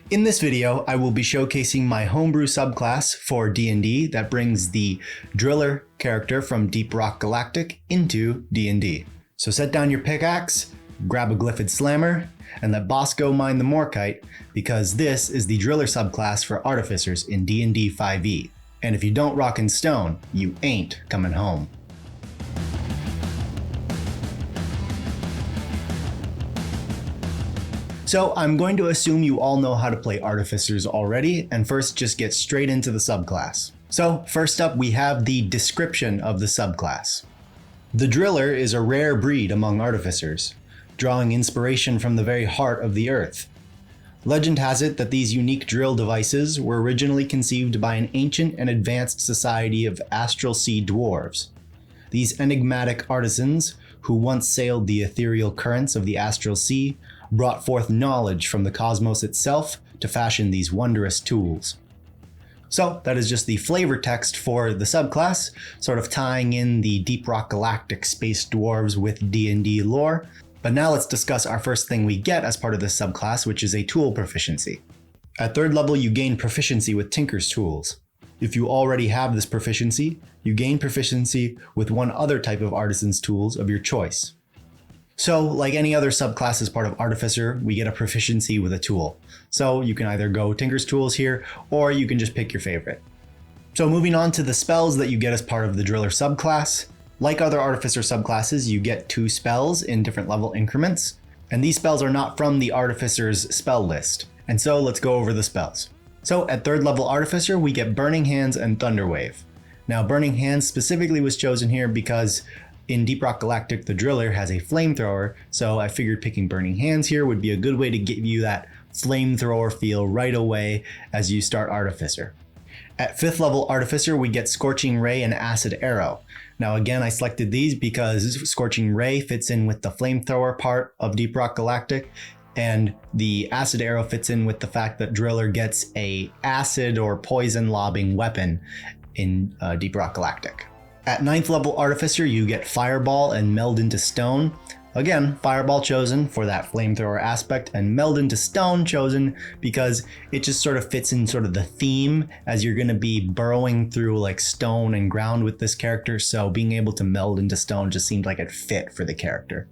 In this video, I will be showcasing my homebrew subclass for D&D that brings the Driller character from Deep Rock Galactic into D&D. So set down your pickaxe, grab a Glyphid Slammer, and let boss go mine the Morkite, because this is the Driller subclass for Artificers in D&D 5e. And if you don't rock in stone, you ain't coming home. So I'm going to assume you all know how to play Artificers already, and first just get straight into the subclass. So first up, we have the description of the subclass. The Driller is a rare breed among Artificers, drawing inspiration from the very heart of the earth. Legend has it that these unique drill devices were originally conceived by an ancient and advanced society of astral sea dwarves. These enigmatic artisans, who once sailed the ethereal currents of the astral sea, brought forth knowledge from the cosmos itself to fashion these wondrous tools. So that is just the flavor text for the subclass, sort of tying in the Deep Rock Galactic space dwarves with D&D lore. But now let's discuss our first thing we get as part of this subclass, which is a tool proficiency. At 3rd level, you gain proficiency with Tinker's tools. If you already have this proficiency, you gain proficiency with one other type of artisan's tools of your choice. So, like any other subclass as part of Artificer, we get a proficiency with a tool. So you can either go Tinker's tools here, or you can just pick your favorite. So moving on to the spells that you get as part of the Driller subclass. Like other Artificer subclasses, you get 2 spells in different level increments, and these spells are not from the Artificer's spell list. And so let's go over the spells. So at 3rd level Artificer, we get Burning Hands and Thunderwave. Now Burning Hands specifically was chosen here because in Deep Rock Galactic, the Driller has a flamethrower, so I figured picking Burning Hands here would be a good way to give you that flamethrower feel right away as you start Artificer. At 5th level Artificer, we get Scorching Ray and Acid Arrow. Now again, I selected these because Scorching Ray fits in with the flamethrower part of Deep Rock Galactic, and the Acid Arrow fits in with the fact that Driller gets a acid or poison lobbing weapon in Deep Rock Galactic. At 9th level Artificer, you get Fireball and Meld into Stone. Again, Fireball chosen for that flamethrower aspect, and Meld into Stone chosen because it just sort of fits in sort of the theme as you're going to be burrowing through like stone and ground with this character, so being able to meld into stone just seemed like it fit for the character.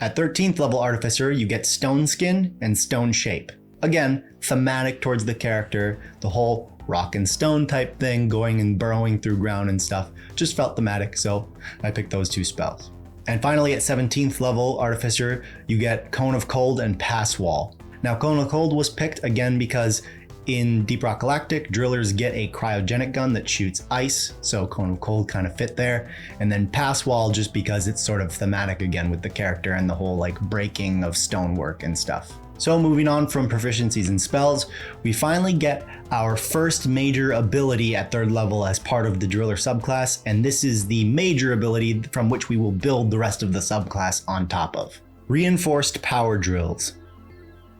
At 13th level Artificer, you get Stone Skin and Stone Shape. Again, thematic towards the character, the whole rock and stone type thing, going and burrowing through ground and stuff, just felt thematic, so I picked those 2 spells. And finally, at 17th level Artificer, you get Cone of Cold and Pass Wall. Now Cone of Cold was picked again because in Deep Rock Galactic, Drillers get a cryogenic gun that shoots ice, so Cone of Cold kind of fit there. And then Pass Wall just because it's sort of thematic again with the character and the whole like breaking of stonework and stuff. So moving on from proficiencies and spells, we finally get our first major ability at 3rd level as part of the Driller subclass, and this is the major ability from which we will build the rest of the subclass on top of. Reinforced Power Drills.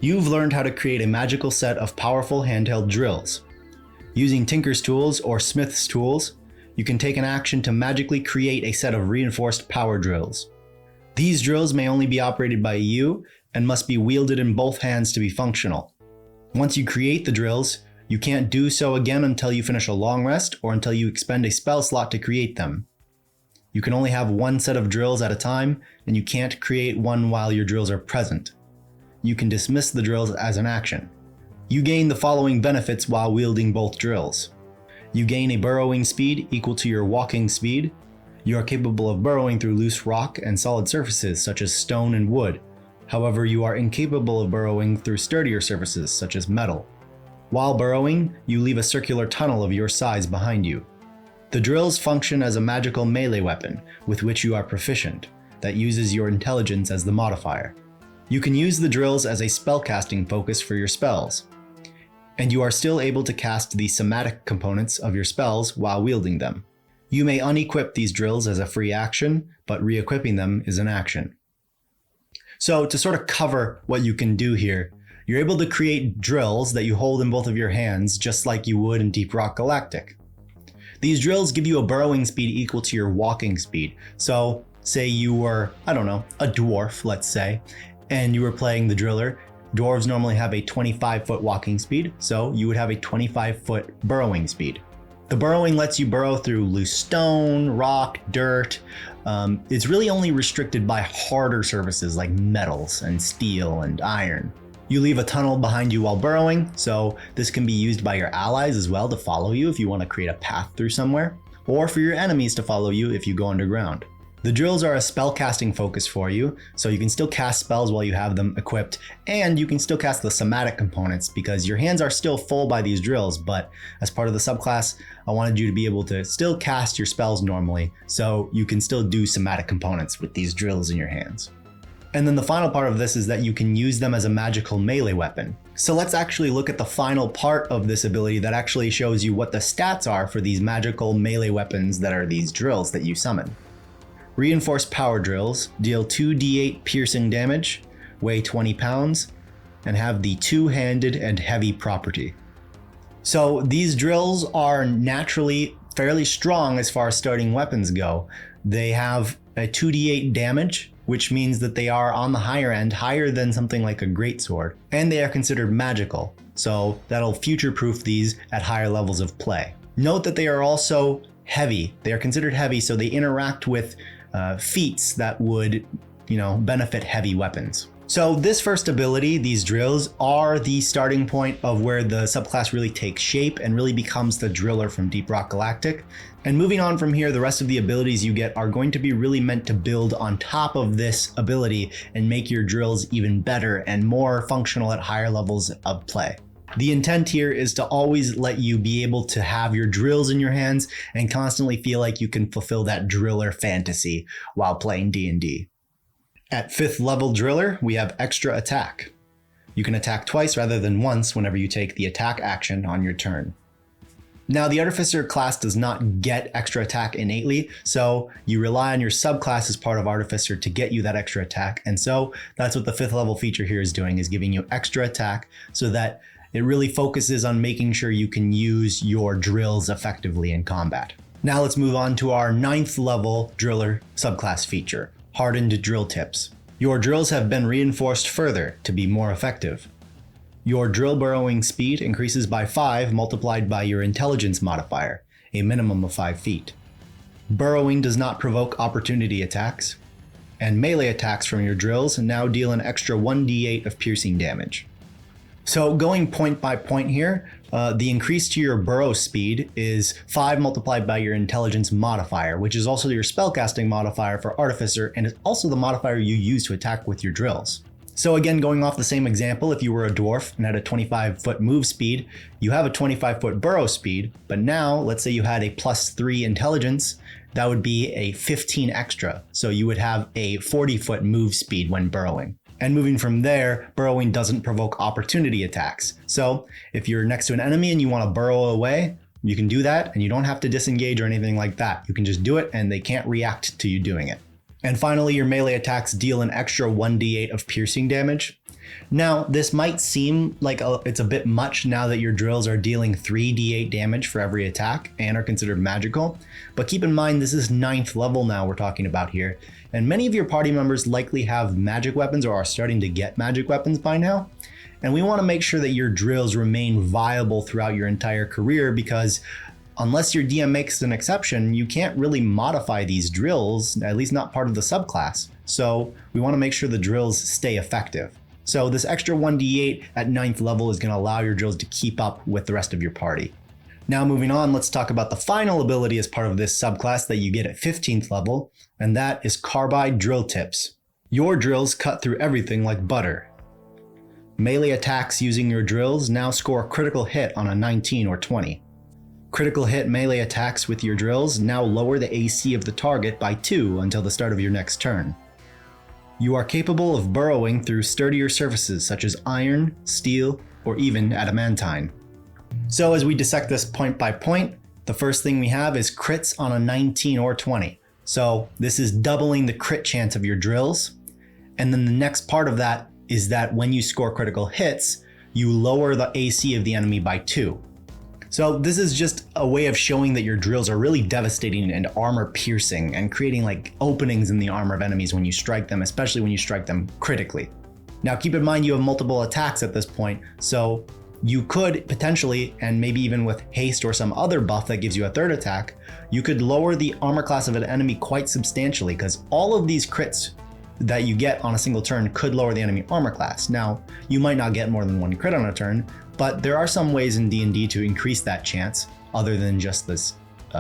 You've learned how to create a magical set of powerful handheld drills. Using Tinker's tools or Smith's tools, you can take an action to magically create a set of reinforced power drills. These drills may only be operated by you and must be wielded in both hands to be functional. Once you create the drills, you can't do so again until you finish a long rest or until you expend a spell slot to create them. You can only have one set of drills at a time, and you can't create one while your drills are present. You can dismiss the drills as an action. You gain the following benefits while wielding both drills. You gain a burrowing speed equal to your walking speed. You are capable of burrowing through loose rock and solid surfaces such as stone and wood. However, you are incapable of burrowing through sturdier surfaces such as metal. While burrowing, you leave a circular tunnel of your size behind you. The drills function as a magical melee weapon with which you are proficient, that uses your intelligence as the modifier. You can use the drills as a spellcasting focus for your spells, and you are still able to cast the somatic components of your spells while wielding them. You may unequip these drills as a free action, but re-equipping them is an action. So to sort of cover what you can do here, you're able to create drills that you hold in both of your hands just like you would in Deep Rock Galactic. These drills give you a burrowing speed equal to your walking speed. So say you were, I don't know, a dwarf, let's say, and you were playing the Driller, Dwarves normally have a 25-foot walking speed, so you would have a 25-foot burrowing speed. The burrowing lets you burrow through loose stone, rock, dirt. It's really only restricted by harder surfaces like metals and steel and iron. You leave a tunnel behind you while burrowing, so this can be used by your allies as well to follow you if you want to create a path through somewhere, or for your enemies to follow you if you go underground. The drills are a spellcasting focus for you, so you can still cast spells while you have them equipped, and you can still cast the somatic components because your hands are still full by these drills, but as part of the subclass, I wanted you to be able to still cast your spells normally, so you can still do somatic components with these drills in your hands. And then the final part of this is that you can use them as a magical melee weapon. So let's actually look at the final part of this ability that actually shows you what the stats are for these magical melee weapons that are these drills that you summon. Reinforced power drills deal 2d8 piercing damage, weigh 20 pounds, and have the two-handed and heavy property. So these drills are naturally fairly strong as far as starting weapons go. They have a 2d8 damage, which means that they are on the higher end, higher than something like a greatsword, and they are considered magical, so that'll future-proof these at higher levels of play. Note that they are also heavy. They are considered heavy, so they interact with feats that would, benefit heavy weapons. So this first ability, these drills, are the starting point of where the subclass really takes shape and really becomes the driller from Deep Rock Galactic. And moving on from here, the rest of the abilities you get are going to be really meant to build on top of this ability and make your drills even better and more functional at higher levels of play. The intent here is to always let you be able to have your drills in your hands and constantly feel like you can fulfill that driller fantasy while playing D&D. At 5th level driller, we have extra attack. You can attack twice rather than once whenever you take the attack action on your turn. Now, the Artificer class does not get extra attack innately, so you rely on your subclass as part of Artificer to get you that extra attack, and so that's what the 5th level feature here is doing, is giving you extra attack so that it really focuses on making sure you can use your drills effectively in combat. Now let's move on to our 9th level driller subclass feature, hardened drill tips. Your drills have been reinforced further to be more effective. Your drill burrowing speed increases by 5 multiplied by your intelligence modifier, a minimum of 5 feet. Burrowing does not provoke opportunity attacks, and melee attacks from your drills now deal an extra 1d8 of piercing damage. So going point by point here, the increase to your burrow speed is 5 multiplied by your intelligence modifier, which is also your spellcasting modifier for Artificer, and is also the modifier you use to attack with your drills. So again, going off the same example, if you were a dwarf and had a 25-foot move speed, you have a 25-foot burrow speed, but now let's say you had a +3 intelligence, that would be a 15 extra. So you would have a 40-foot move speed when burrowing. And moving from there, burrowing doesn't provoke opportunity attacks. So if you're next to an enemy and you want to burrow away, you can do that and you don't have to disengage or anything like that. You can just do it and they can't react to you doing it. And finally, your melee attacks deal an extra 1d8 of piercing damage. Now, this might seem like it's a bit much now that your drills are dealing 3d8 damage for every attack and are considered magical, but keep in mind this is 9th level now we're talking about here, and many of your party members likely have magic weapons or are starting to get magic weapons by now, and we want to make sure that your drills remain viable throughout your entire career because unless your DM makes an exception, you can't really modify these drills, at least not part of the subclass, so we want to make sure the drills stay effective. So this extra 1d8 at 9th level is going to allow your drills to keep up with the rest of your party. Now moving on, let's talk about the final ability as part of this subclass that you get at 15th level, and that is Carbide Drill Tips. Your drills cut through everything like butter. Melee attacks using your drills now score a critical hit on a 19 or 20. Critical hit melee attacks with your drills now lower the AC of the target by 2 until the start of your next turn. You are capable of burrowing through sturdier surfaces such as iron, steel, or even adamantine. So as we dissect this point by point, the first thing we have is crits on a 19 or 20. So this is doubling the crit chance of your drills. And then the next part of that is that when you score critical hits, you lower the AC of the enemy by 2. So this is just a way of showing that your drills are really devastating and armor piercing and creating like openings in the armor of enemies when you strike them, especially when you strike them critically. Now keep in mind you have multiple attacks at this point, so you could potentially, and maybe even with haste or some other buff that gives you a third attack, you could lower the armor class of an enemy quite substantially, because all of these crits that you get on a single turn could lower the enemy armor class. Now, you might not get more than one crit on a turn, but there are some ways in D&D to increase that chance, other than just this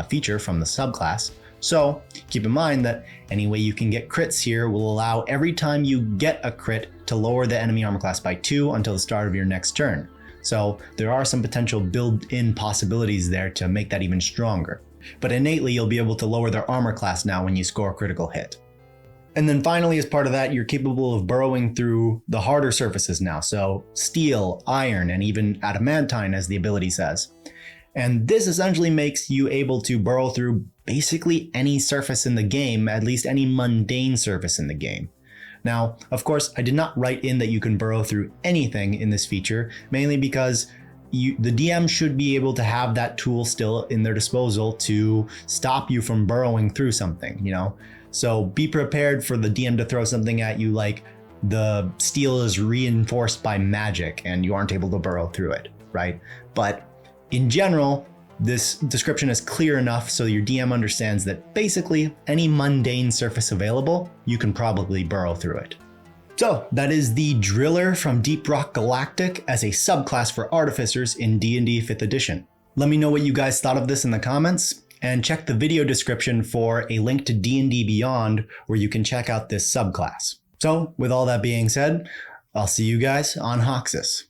feature from the subclass. So keep in mind that any way you can get crits here will allow every time you get a crit to lower the enemy armor class by 2 until the start of your next turn. So there are some potential built-in possibilities there to make that even stronger. But innately you'll be able to lower their armor class now when you score a critical hit. And then finally, as part of that, you're capable of burrowing through the harder surfaces now. So steel, iron, and even adamantine, as the ability says. And this essentially makes you able to burrow through basically any surface in the game, at least any mundane surface in the game. Now, of course, I did not write in that you can burrow through anything in this feature, mainly because the DM should be able to have that tool still in their disposal to stop you from burrowing through something, So be prepared for the DM to throw something at you like the steel is reinforced by magic and you aren't able to burrow through it, right? But in general, this description is clear enough so your DM understands that basically any mundane surface available, you can probably burrow through it. So that is the Driller from Deep Rock Galactic as a subclass for artificers in D&D 5th edition. Let me know what you guys thought of this in the comments, and check the video description for a link to D&D Beyond where you can check out this subclass. So with all that being said, I'll see you guys on Hoxus.